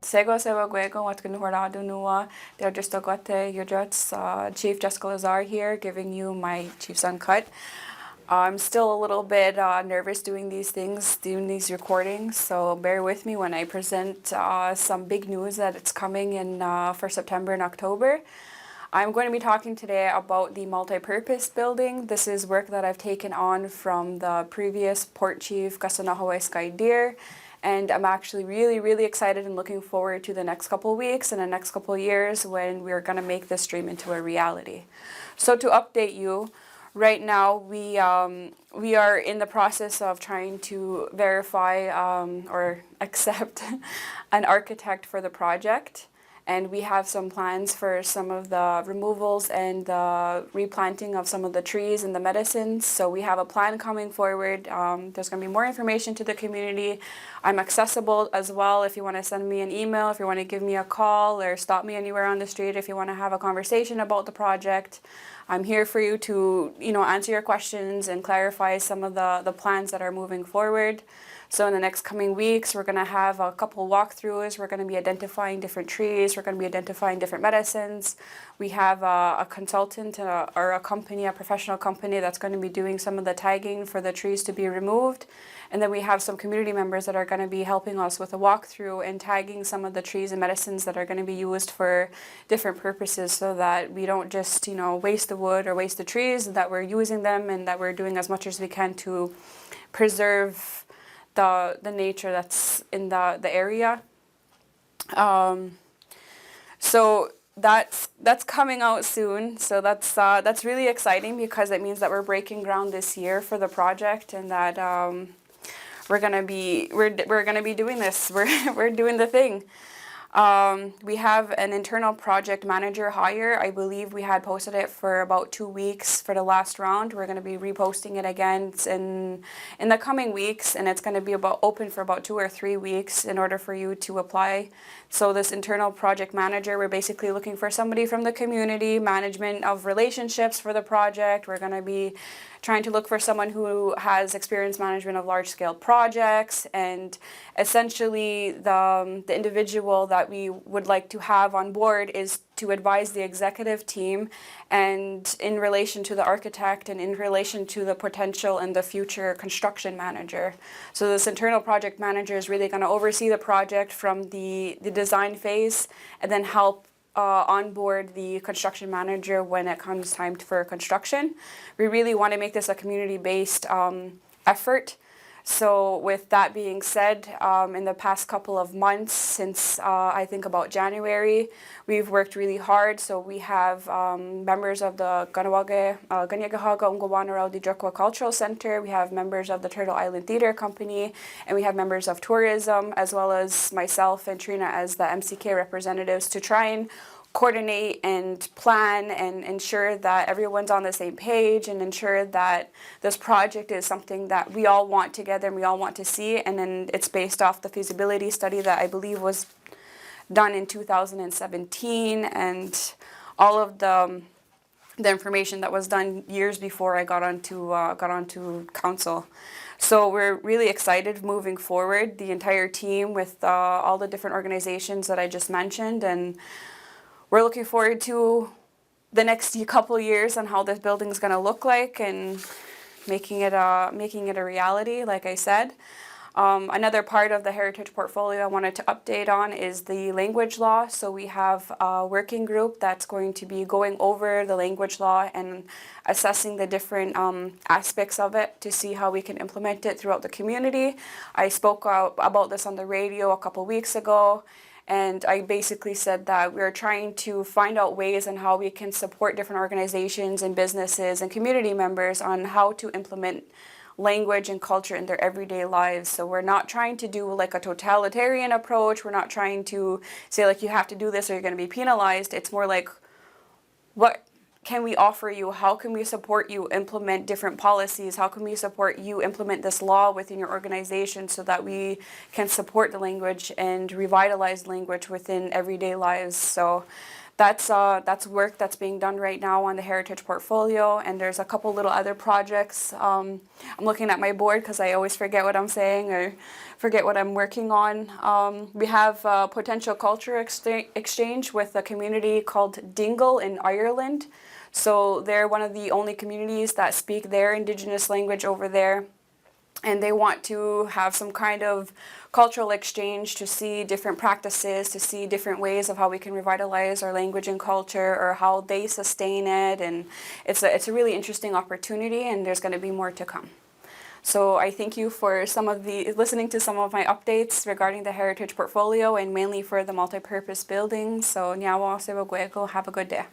Sego Sewa Gwego, what's going to Nua, they're just a gote, your Chief Jessica Lazare here, giving you my Chief's Uncut. I'm still a little bit nervous doing these things, doing these recordings, so bear with me when I present some big news that it's coming in for September and October. I'm going to be talking today about the Multipurpose Building. This is work that I've taken on from the previous Port Chief, KahnawakeTV Jessica, and I'm actually really excited and looking forward to the next couple of weeks and the next couple of years when we're going to make this dream into a reality. So to update you, right now we are in the process of trying to verify or accept an architect for the project. And we have some plans for some of the removals and the replanting of some of the trees and the medicines. So we have a plan coming forward. There's going to be more information to the community. I'm accessible as well if you want to send me an email, if you want to give me a call or stop me anywhere on the street, if you want to have a conversation about the project. I'm here for you to, answer your questions and clarify some of the plans that are moving forward. So in the next coming weeks, we're going to have a couple walkthroughs. We're going to be identifying different trees. We're going to be identifying different medicines. We have a consultant or a company, a professional company that's going to be doing some of the tagging for the trees to be removed. And then we have some community members that are going to be helping us with a walkthrough and tagging some of the trees and medicines that are going to be used for different purposes so that we don't just, waste the wood or waste the trees, that we're using them and that we're doing as much as we can to preserve the nature that's in the area. So that's coming out soon. So that's really exciting because it means that we're breaking ground this year for the project and that we're gonna be doing this. We're doing the thing. We have an internal project manager hire. I believe we had posted it for about 2 weeks for the last round. We're going to be reposting it again in the coming weeks, and it's going to be open for about 2 or 3 weeks in order for you to apply. So this internal project manager, we're basically looking for somebody from the community, management of relationships for the project. We're going to be trying to look for someone who has experience management of large-scale projects, and essentially the individual that we would like to have on board is to advise the executive team and in relation to the architect and in relation to the potential and the future construction manager. So this internal project manager is really going to oversee the project from the design phase and then help onboard the construction manager when it comes time for construction. We really want to make this a community-based effort. So with that being said, in the past couple of months, since I think about January, we've worked really hard. So we have members of the Cultural Center, we have members of the Turtle Island Theater Company, and we have members of tourism, as well as myself and Trina as the MCK representatives to try and coordinate and plan and ensure that everyone's on the same page and ensure that this project is something that we all want together and we all want to see. And then it's based off the feasibility study that I believe was done in 2017 and all of the information that was done years before I got onto council. So we're really excited moving forward, the entire team with all the different organizations that I just mentioned, and we're looking forward to the next couple of years on how this building is going to look like and making it a reality, like I said. Another part of the heritage portfolio I wanted to update on is the language law. So we have a working group that's going to be going over the language law and assessing the different aspects of it to see how we can implement it throughout the community. I spoke about this on the radio a couple weeks ago. And I basically said that we're trying to find out ways on how we can support different organizations and businesses and community members on how to implement language and culture in their everyday lives. So we're not trying to do like a totalitarian approach. We're not trying to say like you have to do this or you're going to be penalized. It's more like, what can we offer you? How can we support you implement different policies? How can we support you implement this law within your organization so that we can support the language and revitalize language within everyday lives? So that's work that's being done right now on the heritage portfolio, and there's a couple little other projects. I'm looking at my board because I always forget what I'm saying or forget what I'm working on. We have a potential culture exchange with a community called Dingle in Ireland. So they're one of the only communities that speak their indigenous language over there. And they want to have some kind of cultural exchange to see different practices, to see different ways of how we can revitalize our language and culture, or how they sustain it. And it's a really interesting opportunity, and there's going to be more to come. So I thank you for listening to some of my updates regarding the heritage portfolio, and mainly for the multipurpose building. So nyawa se have a good day.